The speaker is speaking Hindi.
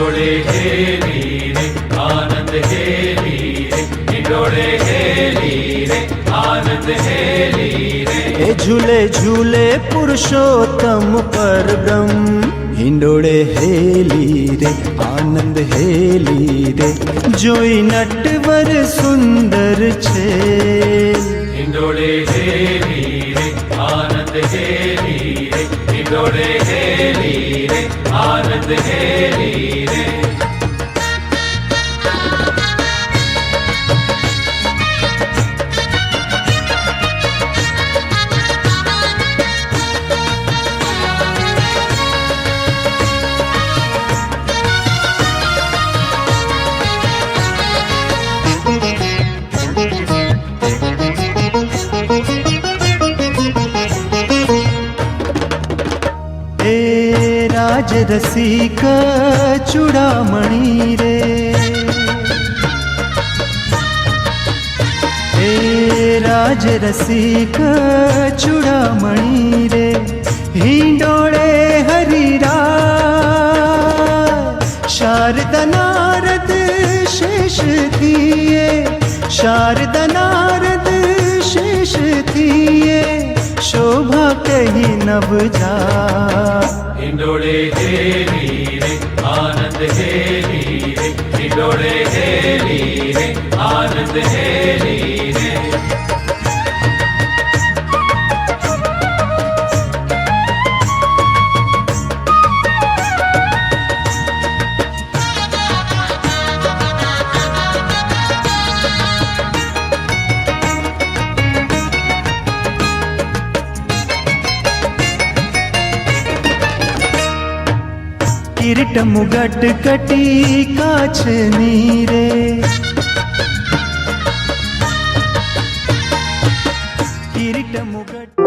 हिंडोळे हेली रे आनंद हेली रे हिंडोळे हेली रे आनंद हेली रे ए झूले झूले पुरुषोत्तम परब्रह्म हिंडोळे हेली रे आनंद हेली रे जोई नटवर सुंदर छे हिंडोळे हेली रे आनंद हेली रे हिंडोळे हेली रे आनंद हेली रे राज रसिक चूड़ामणि रे राज रसिक चूड़ामणि रे हिंडोळे हरिरा शारदा नारद शेष थिए शारदा नारद शेष थिए शोभा कही नव जा हिंडोळे हेली रे आनंद हेली रे हिंडोळे हेली रे आनंद हेली रे किरीट मुगट कटी काछनी रे किरीट मुगट